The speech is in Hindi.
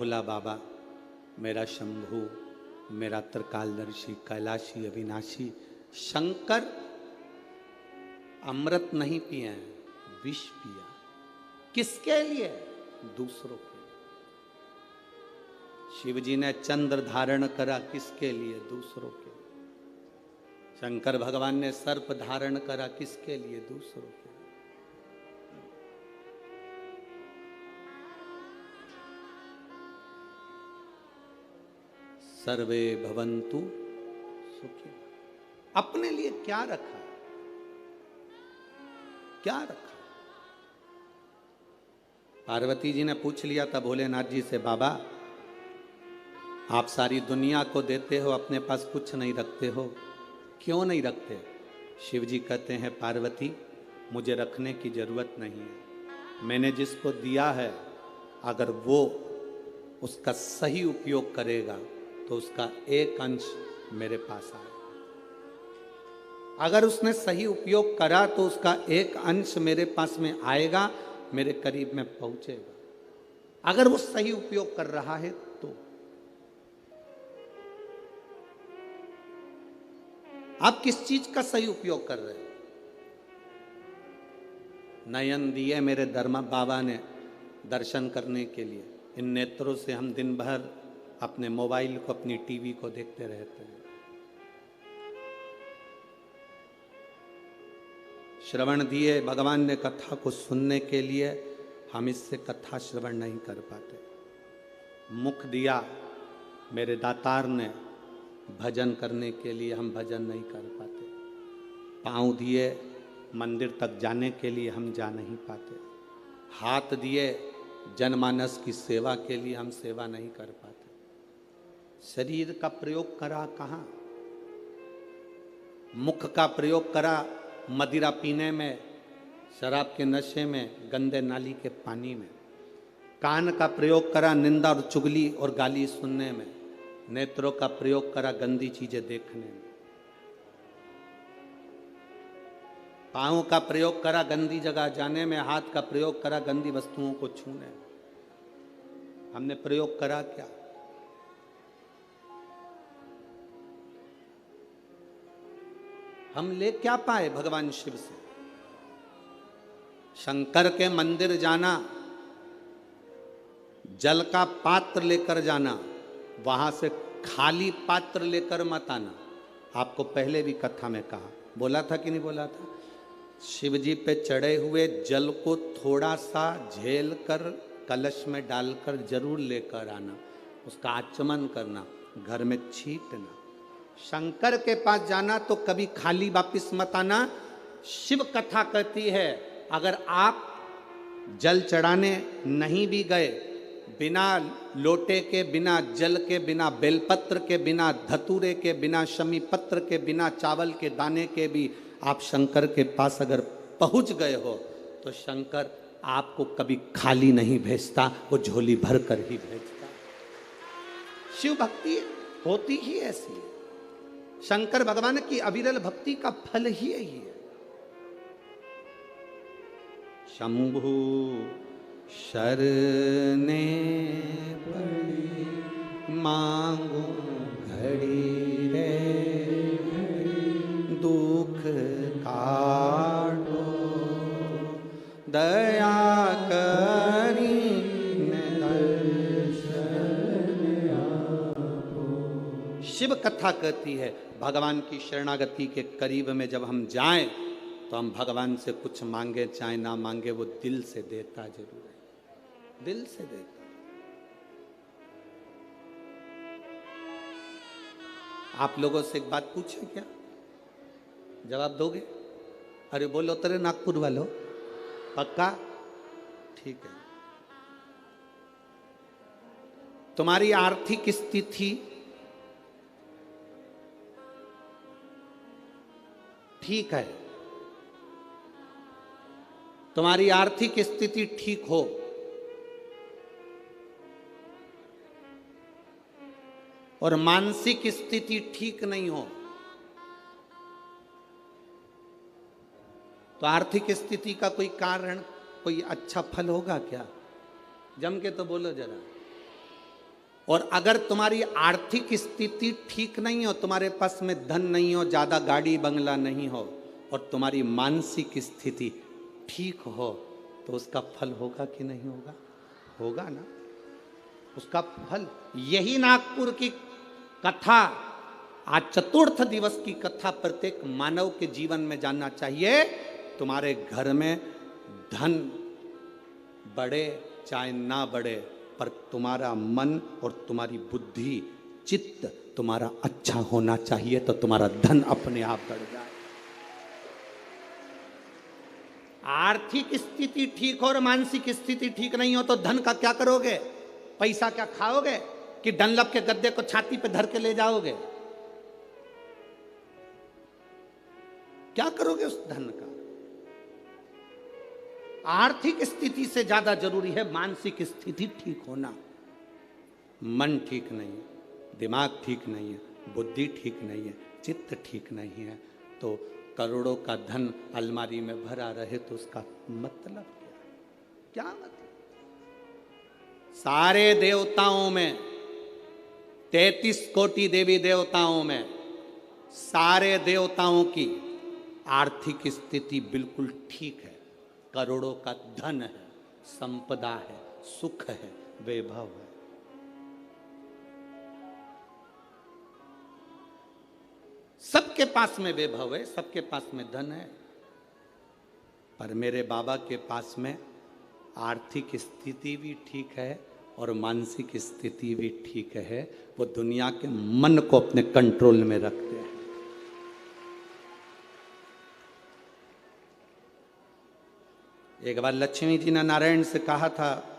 भोला बाबा, मेरा शंभू, मेरा त्रिकालदर्शी, कैलाशी, अविनाशी शंकर अमृत नहीं पिए हैं, विष पिया। किसके लिए? दूसरों के लिए। शिव जी ने चंद्र धारण करा, किसके लिए? दूसरों के लिए। शंकर भगवान ने सर्प धारण करा, किसके लिए? दूसरों के लिए। सर्वे भवन्तु सुखी। अपने लिए क्या रखा? क्या रखा? पार्वती जी ने पूछ लिया था भोलेनाथ जी से, बाबा आप सारी दुनिया को देते हो, अपने पास कुछ नहीं रखते हो, क्यों नहीं रखते? शिव जी कहते हैं, पार्वती मुझे रखने की जरूरत नहीं है। मैंने जिसको दिया है, अगर वो उसका सही उपयोग करेगा तो उसका एक अंश मेरे पास आएगा। अगर उसने सही उपयोग करा तो उसका एक अंश मेरे पास में आएगा, मेरे करीब में पहुंचेगा। अगर वो सही उपयोग कर रहा है तो। आप किस चीज का सही उपयोग कर रहे हो? नयन दिए मेरे धर्म बाबा ने दर्शन करने के लिए। इन नेत्रों से हम दिन भर अपने मोबाइल को, अपनी टीवी को देखते रहते हैं। श्रवण दिए भगवान ने कथा को सुनने के लिए, हम इससे कथा श्रवण नहीं कर पाते। मुख दिया मेरे दातार ने भजन करने के लिए, हम भजन नहीं कर पाते। पांव दिए मंदिर तक जाने के लिए, हम जा नहीं पाते। हाथ दिए जनमानस की सेवा के लिए, हम सेवा नहीं कर पाते। शरीर का प्रयोग करा कहाँ? मुख का प्रयोग करा मदिरा पीने में, शराब के नशे में, गंदे नाली के पानी में। कान का प्रयोग करा निंदा और चुगली और गाली सुनने में। नेत्रों का प्रयोग करा गंदी चीजें देखने में। पांव का प्रयोग करा गंदी जगह जाने में। हाथ का प्रयोग करा गंदी वस्तुओं को छूने में। हमने प्रयोग करा क्या? हम ले क्या पाए भगवान शिव से? शंकर के मंदिर जाना, जल का पात्र लेकर जाना, वहां से खाली पात्र लेकर मत आना। आपको पहले भी कथा में कहा, बोला था कि नहीं बोला था? शिव जी पे चढ़े हुए जल को थोड़ा सा झेल कर कलश में डालकर जरूर लेकर आना, उसका आचमन करना, घर में छींटना। शंकर के पास जाना तो कभी खाली वापिस मत आना। शिव कथा कहती है, अगर आप जल चढ़ाने नहीं भी गए, बिना लोटे के, बिना जल के, बिना बेलपत्र के, बिना धतूरे के, बिना शमी पत्र के, बिना चावल के दाने के भी आप शंकर के पास अगर पहुंच गए हो तो शंकर आपको कभी खाली नहीं भेजता, वो झोली भर कर ही भेजता। शिव भक्ति होती ही ऐसी है। शंकर भगवान की अविरल भक्ति का फल ही यही है। शंभु शरणे पड़ी मांगो घड़ी रे, दुख काटो दया करी शिव कथा कहती है, भगवान की शरणागति के करीब में जब हम जाएं तो हम भगवान से कुछ मांगे चाहे ना मांगे, वो दिल से देता जरूर है, दिल से देता। आप लोगों से एक बात पूछे क्या? जवाब दोगे? अरे बोलो तेरे नागपुर वालों, पक्का? ठीक है। तुम्हारी आर्थिक स्थिति ठीक है, तुम्हारी आर्थिक स्थिति ठीक हो, और मानसिक स्थिति ठीक नहीं हो, तो आर्थिक स्थिति का कोई कारण, कोई अच्छा फल होगा क्या? जम के तो बोलो जरा। और अगर तुम्हारी आर्थिक स्थिति ठीक नहीं हो, तुम्हारे पास में धन नहीं हो, ज़्यादा गाड़ी बंगला नहीं हो, और तुम्हारी मानसिक स्थिति ठीक हो, तो उसका फल होगा कि नहीं होगा? होगा ना। उसका फल, यही नागपुर की कथा, आज चतुर्थ दिवस की कथा प्रत्येक मानव के जीवन में जानना चाहिए। तुम्हारे घर में धन बढ़े चाहे ना बढ़े, पर तुम्हारा मन और तुम्हारी बुद्धि चित्त तुम्हारा अच्छा होना चाहिए, तो तुम्हारा धन अपने आप बढ़ जाए। आर्थिक स्थिति ठीक हो और मानसिक स्थिति ठीक नहीं हो तो धन का क्या करोगे? पैसा क्या खाओगे कि डनलप के गद्दे को छाती पे धर के ले जाओगे? क्या करोगे उस धन का? आर्थिक स्थिति से ज्यादा जरूरी है मानसिक स्थिति ठीक होना। मन ठीक नहीं है, दिमाग ठीक नहीं है, बुद्धि ठीक नहीं है, चित्त ठीक नहीं है, तो करोड़ों का धन अलमारी में भरा रहे तो उसका मतलब क्या है? क्या मतलब? सारे देवताओं में, 33 कोटि देवी देवताओं में, सारे देवताओं की आर्थिक स्थिति बिल्कुल ठीक है। करोड़ों का धन है, संपदा है, सुख है, वैभव है। सबके पास में वैभव है, सबके पास में धन है, पर मेरे बाबा के पास में आर्थिक स्थिति भी ठीक है और मानसिक स्थिति भी ठीक है। वो दुनिया के मन को अपने कंट्रोल में रखते हैं। एक बार लक्ष्मी जी ने नारायण से कहा था,